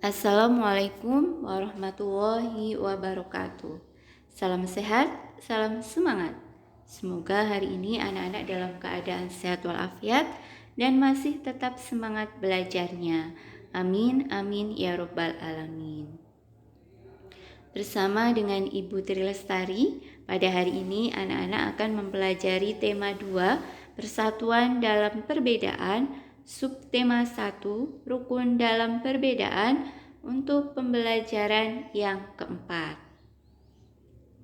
Assalamualaikum warahmatullahi wabarakatuh. Salam sehat, salam semangat. Semoga hari ini anak-anak dalam keadaan sehat walafiat dan masih tetap semangat belajarnya. Amin, amin ya robbal alamin. Bersama dengan Ibu Tri Lestari, pada hari ini anak-anak akan mempelajari tema 2, Persatuan dalam Perbedaan, subtema 1, Rukun dalam Perbedaan, untuk pembelajaran yang keempat.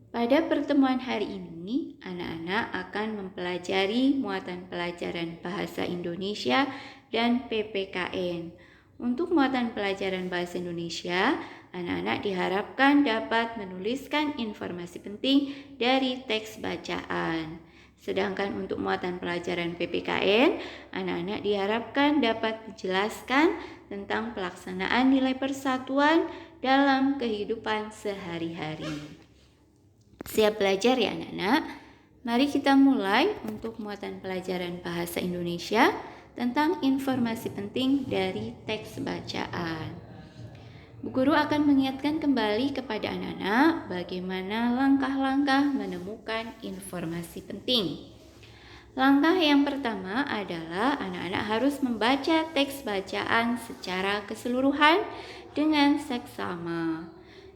Pada pertemuan hari ini, anak-anak akan mempelajari muatan pelajaran Bahasa Indonesia dan PPKN. Untuk muatan pelajaran Bahasa Indonesia, anak-anak diharapkan dapat menuliskan informasi penting dari teks bacaan. Sedangkan untuk muatan pelajaran PPKN, anak-anak diharapkan dapat menjelaskan tentang pelaksanaan nilai persatuan dalam kehidupan sehari-hari. Siap belajar ya anak-anak? Mari kita mulai untuk muatan pelajaran Bahasa Indonesia tentang informasi penting dari teks bacaan. Bu Guru akan mengingatkan kembali kepada anak-anak bagaimana langkah-langkah menemukan informasi penting. Langkah yang pertama adalah anak-anak harus membaca teks bacaan secara keseluruhan dengan seksama.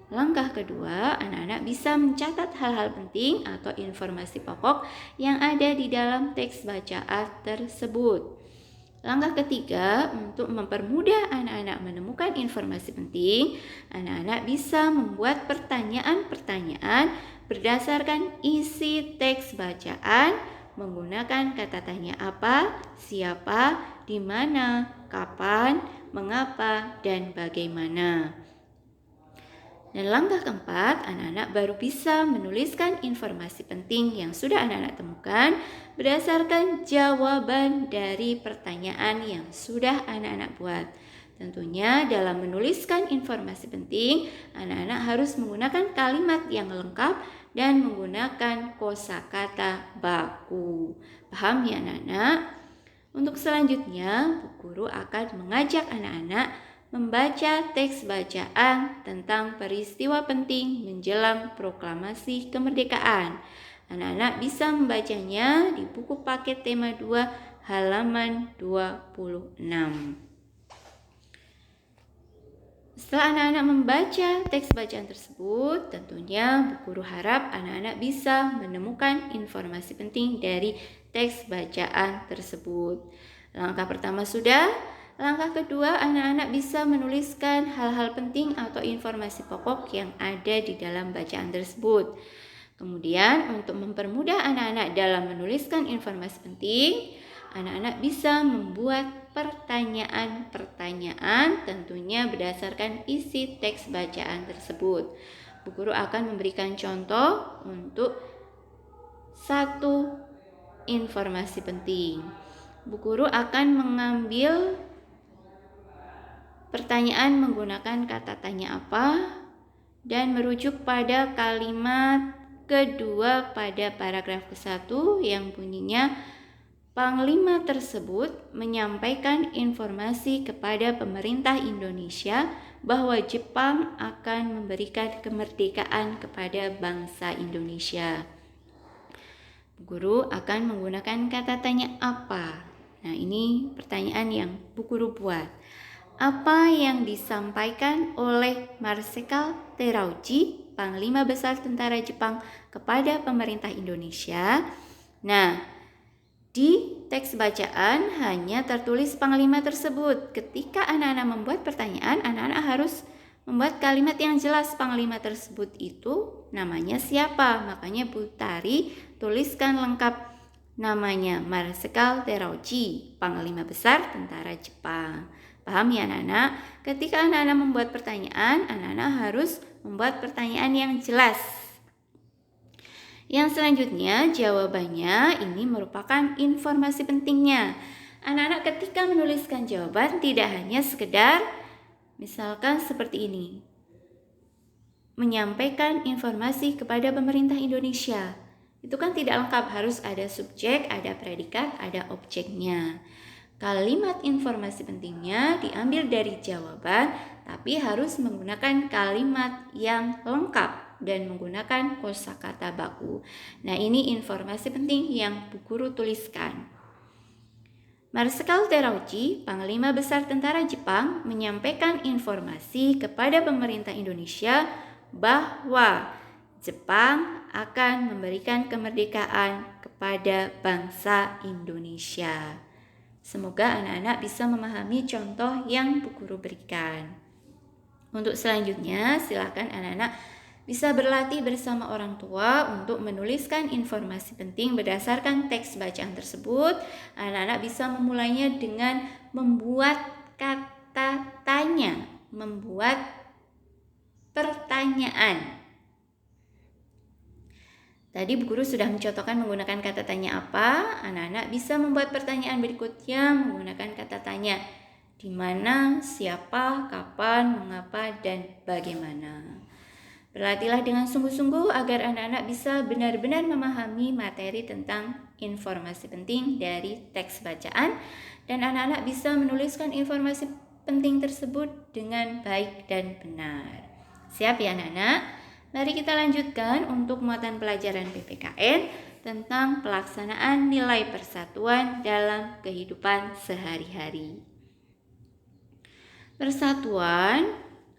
Langkah kedua, anak-anak bisa mencatat hal-hal penting atau informasi pokok yang ada di dalam teks bacaan tersebut. Langkah ketiga, untuk mempermudah anak-anak menemukan informasi penting, anak-anak bisa membuat pertanyaan-pertanyaan berdasarkan isi teks bacaan menggunakan kata tanya apa, siapa, di mana, kapan, mengapa, dan bagaimana. Dan langkah keempat, anak-anak baru bisa menuliskan informasi penting yang sudah anak-anak temukan berdasarkan jawaban dari pertanyaan yang sudah anak-anak buat. Tentunya dalam menuliskan informasi penting, anak-anak harus menggunakan kalimat yang lengkap dan menggunakan kosakata baku. Paham ya anak-anak? Untuk selanjutnya, Bu Guru akan mengajak anak-anak membaca teks bacaan tentang peristiwa penting menjelang proklamasi kemerdekaan. Anak-anak bisa membacanya di buku paket tema 2 halaman 26. Setelah anak-anak membaca teks bacaan tersebut, tentunya Bu Guru harap anak-anak bisa menemukan informasi penting dari teks bacaan tersebut. Langkah pertama sudah. Langkah kedua, anak-anak bisa menuliskan hal-hal penting atau informasi pokok yang ada di dalam bacaan tersebut. Kemudian, untuk mempermudah anak-anak dalam menuliskan informasi penting, anak-anak bisa membuat pertanyaan-pertanyaan tentunya berdasarkan isi teks bacaan tersebut. Bu Guru akan memberikan contoh untuk satu informasi penting. Bu Guru akan mengambil pertanyaan menggunakan kata tanya apa dan merujuk pada kalimat kedua pada paragraf ke-1 yang bunyinya Panglima tersebut menyampaikan informasi kepada pemerintah Indonesia bahwa Jepang akan memberikan kemerdekaan kepada bangsa Indonesia. Guru akan menggunakan kata tanya apa. Nah, ini pertanyaan yang Bu Guru buat. Apa yang disampaikan oleh Marsekal Terauchi, Panglima Besar Tentara Jepang, kepada pemerintah Indonesia? Nah, di teks bacaan hanya tertulis Panglima tersebut. Ketika anak-anak membuat pertanyaan, anak-anak harus membuat kalimat yang jelas. Panglima tersebut itu namanya siapa? Makanya Bu Tari tuliskan lengkap namanya Marsekal Terauchi, Panglima Besar Tentara Jepang. Paham ya anak-anak? Ketika anak-anak membuat pertanyaan, anak-anak harus membuat pertanyaan yang jelas. Yang selanjutnya, jawabannya ini merupakan informasi pentingnya. Anak-anak ketika menuliskan jawaban tidak hanya sekedar misalkan seperti ini. Menyampaikan informasi kepada pemerintah Indonesia. Itu kan tidak lengkap, harus ada subjek, ada predikat, ada objeknya. Kalimat informasi pentingnya diambil dari jawaban, tapi harus menggunakan kalimat yang lengkap dan menggunakan kosakata baku. Nah, ini informasi penting yang Bu Guru tuliskan. Marskal Terauchi, Panglima Besar Tentara Jepang, menyampaikan informasi kepada pemerintah Indonesia bahwa Jepang akan memberikan kemerdekaan kepada bangsa Indonesia. Semoga anak-anak bisa memahami contoh yang Bu Guru berikan. Untuk selanjutnya, silakan anak-anak bisa berlatih bersama orang tua untuk menuliskan informasi penting berdasarkan teks bacaan tersebut. Anak-anak bisa memulainya dengan membuat kata tanya, membuat pertanyaan. Tadi Bu Guru sudah mencontohkan menggunakan kata tanya apa. Anak-anak bisa membuat pertanyaan berikutnya menggunakan kata tanya. Di mana, siapa, kapan, mengapa, dan bagaimana. Berlatihlah dengan sungguh-sungguh agar anak-anak bisa benar-benar memahami materi tentang informasi penting dari teks bacaan dan anak-anak bisa menuliskan informasi penting tersebut dengan baik dan benar. Siap ya anak-anak? Mari kita lanjutkan untuk muatan pelajaran PPKN tentang pelaksanaan nilai persatuan dalam kehidupan sehari-hari. Persatuan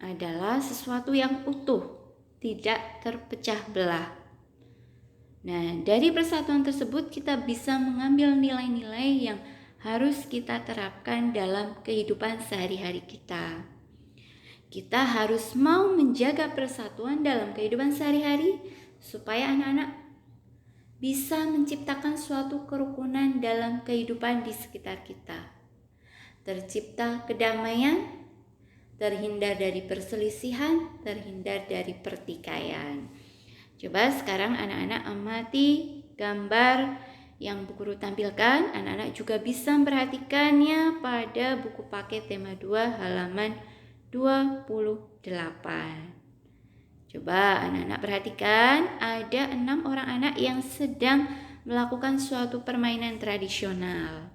adalah sesuatu yang utuh, tidak terpecah belah. Nah, dari persatuan tersebut kita bisa mengambil nilai-nilai yang harus kita terapkan dalam kehidupan sehari-hari kita. Kita harus mau menjaga persatuan dalam kehidupan sehari-hari supaya anak-anak bisa menciptakan suatu kerukunan dalam kehidupan di sekitar kita. Tercipta kedamaian, terhindar dari perselisihan, terhindar dari pertikaian. Coba sekarang anak-anak amati gambar yang Bu Guru tampilkan. Anak-anak juga bisa memperhatikannya pada buku paket tema 2 halaman 28. Coba anak-anak perhatikan, ada 6 orang anak yang sedang melakukan suatu permainan tradisional.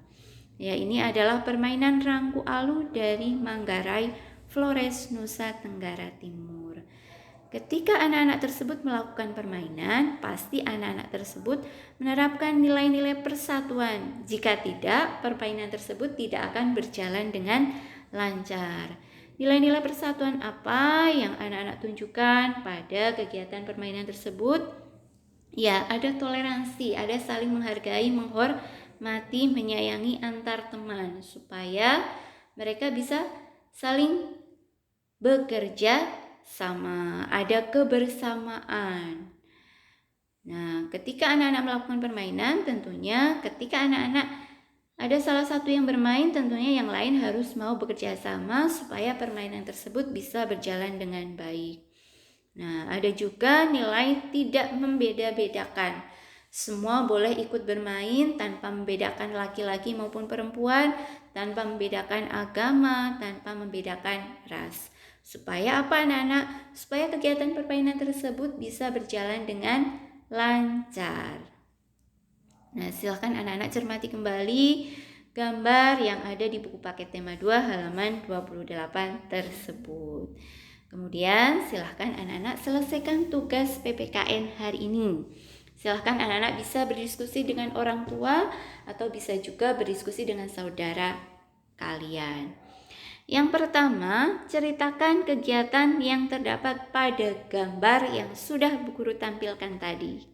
Ya, ini adalah permainan rangku alu dari Manggarai, Flores, Nusa Tenggara Timur. Ketika anak-anak tersebut melakukan permainan, pasti anak-anak tersebut menerapkan nilai-nilai persatuan. Jika tidak, permainan tersebut tidak akan berjalan dengan lancar. Nilai-nilai persatuan apa yang anak-anak tunjukkan pada kegiatan permainan tersebut? Ya, ada toleransi, ada saling menghargai, menghormati, menyayangi antar teman supaya mereka bisa saling bekerja sama, ada kebersamaan. Nah, ketika anak-anak melakukan permainan, tentunya ketika anak-anak ada salah satu yang bermain, tentunya yang lain harus mau bekerja sama supaya permainan tersebut bisa berjalan dengan baik. Nah, ada juga nilai tidak membeda-bedakan. Semua boleh ikut bermain tanpa membedakan laki-laki maupun perempuan, tanpa membedakan agama, tanpa membedakan ras. Supaya apa anak-anak? Supaya kegiatan permainan tersebut bisa berjalan dengan lancar. Nah, silakan anak-anak cermati kembali gambar yang ada di buku paket tema 2 halaman 28 tersebut. Kemudian silakan anak-anak selesaikan tugas PPKN hari ini. Silahkan anak-anak bisa berdiskusi dengan orang tua atau bisa juga berdiskusi dengan saudara kalian. Yang pertama, ceritakan kegiatan yang terdapat pada gambar yang sudah Bu Guru tampilkan tadi.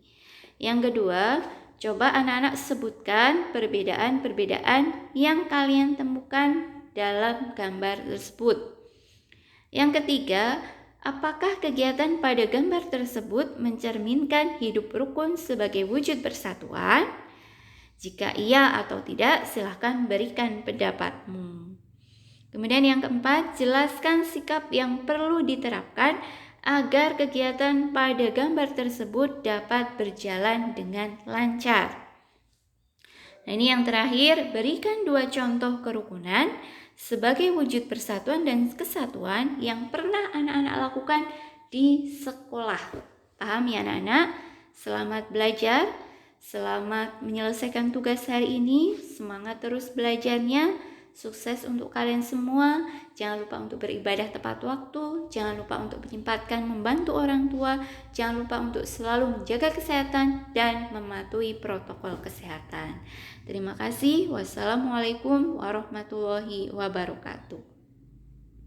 Yang kedua, coba anak-anak sebutkan perbedaan-perbedaan yang kalian temukan dalam gambar tersebut. Yang ketiga, apakah kegiatan pada gambar tersebut mencerminkan hidup rukun sebagai wujud persatuan? Jika iya atau tidak, silahkan berikan pendapatmu. Kemudian yang keempat, jelaskan sikap yang perlu diterapkan agar kegiatan pada gambar tersebut dapat berjalan dengan lancar. Nah, ini yang terakhir, berikan 2 contoh kerukunan sebagai wujud persatuan dan kesatuan yang pernah anak-anak lakukan di sekolah. Paham ya anak-anak? Selamat belajar, selamat menyelesaikan tugas hari ini, semangat terus belajarnya. Sukses untuk kalian semua. Jangan lupa untuk beribadah tepat waktu. Jangan lupa untuk menyempatkan membantu orang tua. Jangan lupa untuk selalu menjaga kesehatan dan mematuhi protokol kesehatan. Terima kasih. Wassalamualaikum warahmatullahi wabarakatuh.